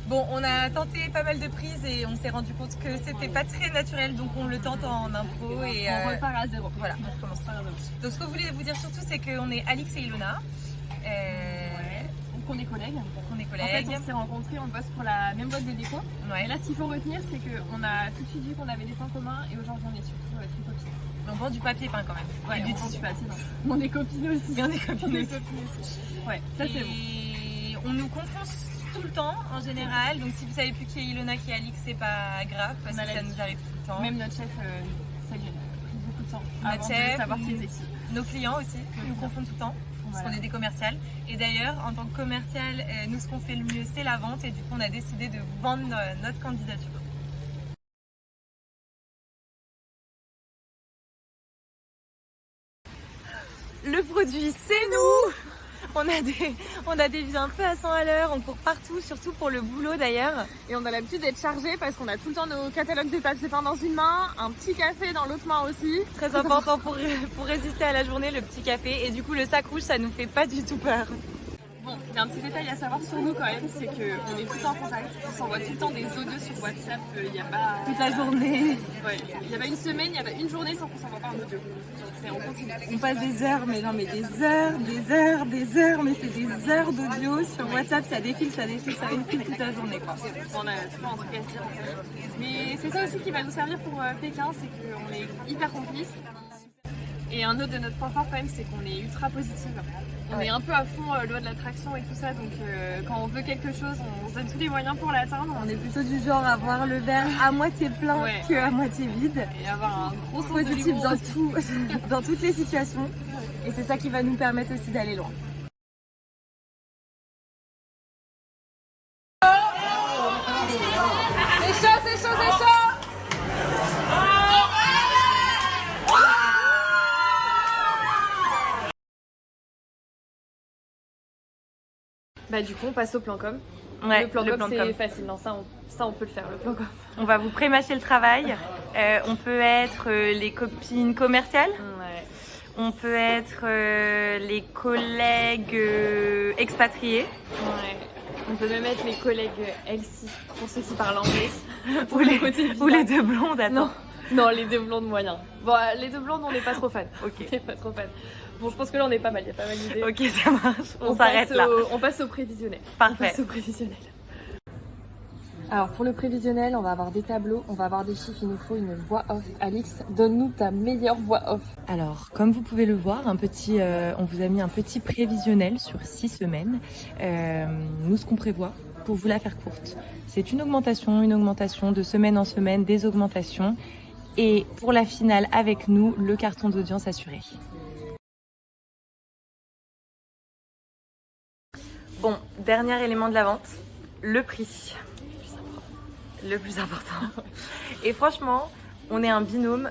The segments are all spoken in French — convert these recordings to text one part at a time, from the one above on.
Bon, on a tenté pas mal de prises et on s'est rendu compte que c'était pas très naturel, donc on le tente en impro et on repart à zéro. Voilà, on recommence. Donc ce que je voulais vous dire surtout, c'est qu'on est Alix et Ilona. Donc on est collègues. On est En collègues. fait, on s'est rencontrés, on bosse pour la même boîte de déco. Ouais. Et là, ce qu'il faut retenir, c'est qu'on a tout de suite vu qu'on avait des points communs et aujourd'hui, on est surtout très copines. On vend du papier peint quand même. Ouais, et du on vend tissu. du papier. On est copines aussi. Et on est copines aussi. Ouais, ça c'est bon. Et on nous confond tout le temps en général, donc si vous savez plus qui est Ilona, qui est Alix, c'est pas grave parce que ça nous arrive tout le temps. Même notre chef, ça lui a pris beaucoup de temps Notre avant chef, de savoir qui était qui. Nos clients aussi nous confondent tout le temps. Parce qu'on est des commerciales. Et d'ailleurs, en tant que commercial, nous ce qu'on fait le mieux, c'est la vente. Et du coup, on a décidé de vendre notre candidature. Le produit, c'est nous! On a des vies un peu à 100 à l'heure, on court partout, surtout pour le boulot d'ailleurs. Et on a l'habitude d'être chargé parce qu'on a tout le temps nos catalogues de papier peint dans une main, un petit café dans l'autre main aussi. Très important pour résister à la journée, le petit café. Et du coup, le sac rouge, ça nous fait pas du tout peur. Bon, il y a un petit détail à savoir sur nous quand même, c'est qu'on est tout le temps en contact. On s'envoie tout le temps des audios sur WhatsApp, il n'y a pas... Toute la journée. Ouais, il y avait une semaine, il y avait une journée sans qu'on s'envoie pas un audio. On continue. On passe des heures, mais non, mais des heures, mais c'est des heures d'audio sur WhatsApp, ça défile toute la journée, quoi. On a toujours un truc à se dire en fait. Mais c'est ça aussi qui va nous servir pour Pékin, c'est qu'on est hyper complices. Et un autre de notre point fort quand même, c'est qu'on est ultra positive. On est un peu à fond loi de l'attraction et tout ça, donc quand on veut quelque chose, on se donne tous les moyens pour l'atteindre. On est plutôt du genre à voir le verre à moitié plein que à moitié vide. Et avoir un gros sens positif de dans tout, dans toutes les situations. Et c'est ça qui va nous permettre aussi d'aller loin. C'est chaud, c'est chaud, c'est chaud! Bah du coup on passe au plan com. Ouais, le plan com c'est facile, non, ça on peut le faire, le plan com. On va vous pré-mâcher le travail. On peut être les copines commerciales. Ouais. On peut être les collègues expatriés. Ouais. On peut même être les collègues Elsie, pour ceux qui parlent anglais. ou les deux blondes, attends. Non, les deux blondes moyens. Bon, les deux blondes on n'est pas trop fans. Ok. On n'est pas trop fans. Bon, je pense que là on est pas mal, il y a pas mal d'idées. Ok, ça marche. On s'arrête là. On passe au prévisionnel. Parfait. On passe au prévisionnel. Alors pour le prévisionnel, on va avoir des tableaux, on va avoir des chiffres, il nous faut une voix off. Alix, donne-nous ta meilleure voix off. Alors, comme vous pouvez le voir, on vous a mis un petit prévisionnel sur 6 semaines. Nous, ce qu'on prévoit, pour vous la faire courte, c'est une augmentation de semaine en semaine, des augmentations. Et pour la finale avec nous, le carton d'audience assuré. Bon, dernier élément de la vente, le prix. Le plus important. Et franchement, on est un binôme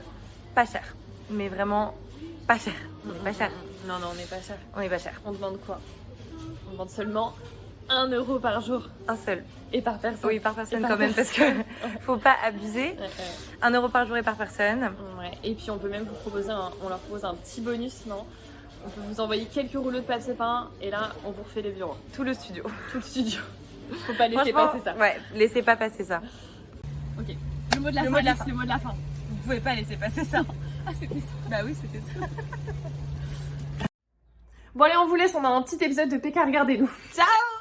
pas cher. Mais vraiment pas cher. Pas cher. Non, on n'est pas cher. On est pas cher. On demande quoi? On demande seulement 1 euro par jour. Un seul. Et par personne. Oui, par personne quand même, parce que faut pas abuser. 1 euro par jour et par personne. Ouais. Et puis on peut même vous proposer, on leur propose un petit bonus, non? On peut vous envoyer quelques rouleaux de papier peint et là on vous refait les bureaux. Tout le studio. Tout le studio. Faut pas laisser passer ça. Ouais, laissez pas passer ça. Ok. Le mot de la fin. Le mot de la fin. Vous pouvez pas laisser passer ça. Ah, c'était ça. Bah oui, c'était ça. Bon allez, on vous laisse, on a un petit épisode de PK, regardez-nous. Ciao!